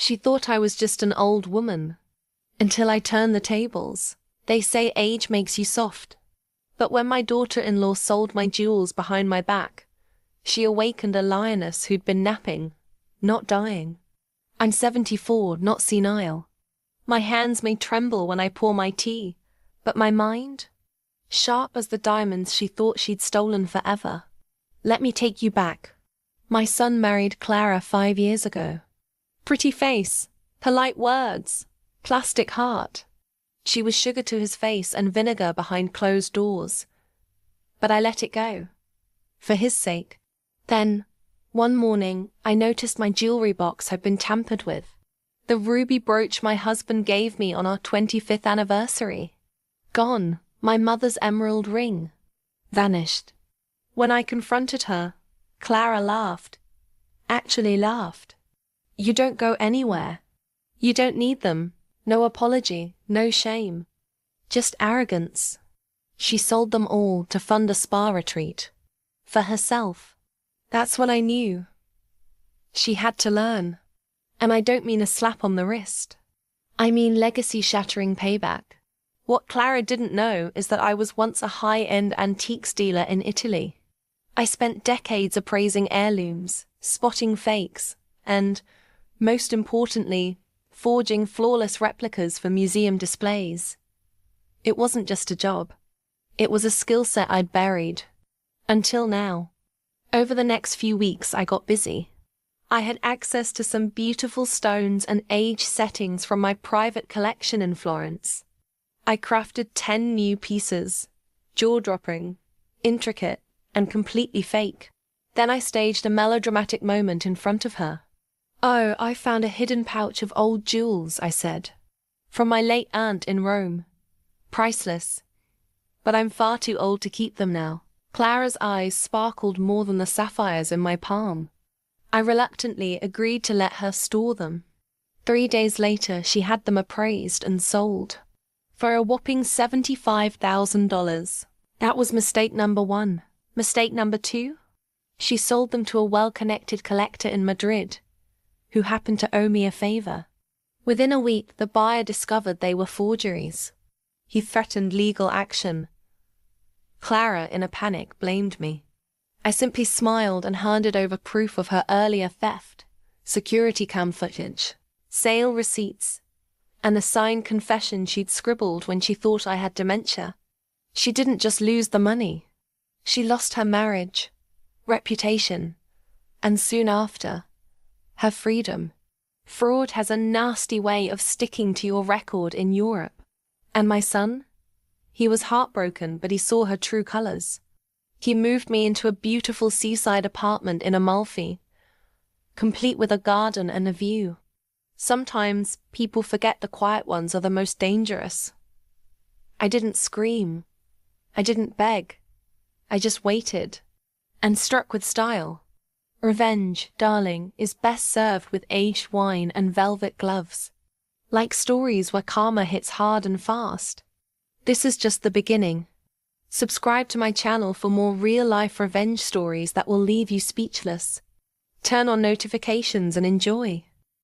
She thought I was just an old woman. Until I turned the tables. They say age makes you soft. But when my daughter-in-law sold my jewels behind my back, she awakened a lioness who'd been napping, not dying. I'm 74, not senile. My hands may tremble when I pour my tea, but my mind? Sharp as the diamonds she thought she'd stolen forever. Let me take you back. My son married Clara 5 years ago. Pretty face, polite words, plastic heart. She was sugar to his face and vinegar behind closed doors. But I let it go. For his sake. Then, one morning, I noticed my jewelry box had been tampered with. The ruby brooch my husband gave me on our 25th anniversary. Gone, my mother's emerald ring. Vanished. When I confronted her, Clara laughed. Actually laughed. You don't go anywhere. You don't need them. No apology, no shame. Just arrogance. She sold them all to fund a spa retreat. For herself. That's what I knew. She had to learn. And I don't mean a slap on the wrist. I mean legacy-shattering payback. What Clara didn't know is that I was once a high-end antiques dealer in Italy. I spent decades appraising heirlooms, spotting fakes, and, most importantly, forging flawless replicas for museum displays. It wasn't just a job. It was a skill set I'd buried. Until now. Over the next few weeks, I got busy. I had access to some beautiful stones and age settings from my private collection in Florence. I crafted 10 new pieces, jaw-dropping, intricate, and completely fake. Then I staged a melodramatic moment in front of her. "Oh, I found a hidden pouch of old jewels," I said. "From my late aunt in Rome. Priceless. But I'm far too old to keep them now." Clara's eyes sparkled more than the sapphires in my palm. I reluctantly agreed to let her store them. 3 days later, she had them appraised and sold. For a whopping $75,000. That was mistake number 1. Mistake number 2? She sold them to a well-connected collector in Madrid, who happened to owe me a favor. Within a week, the buyer discovered they were forgeries. He threatened legal action. Clara, in a panic, blamed me. I simply smiled and handed over proof of her earlier theft, security cam footage, sale receipts, and the signed confession she'd scribbled when she thought I had dementia. She didn't just lose the money. She lost her marriage, reputation, and soon after, her freedom. Fraud has a nasty way of sticking to your record in Europe. And my son? He was heartbroken, but he saw her true colors. He moved me into a beautiful seaside apartment in Amalfi, complete with a garden and a view. Sometimes people forget the quiet ones are the most dangerous. I didn't scream. I didn't beg. I just waited, and struck with style. Revenge, darling, is best served with aged wine and velvet gloves. Like stories where karma hits hard and fast. This is just the beginning. Subscribe to my channel for more real-life revenge stories that will leave you speechless. Turn on notifications and enjoy.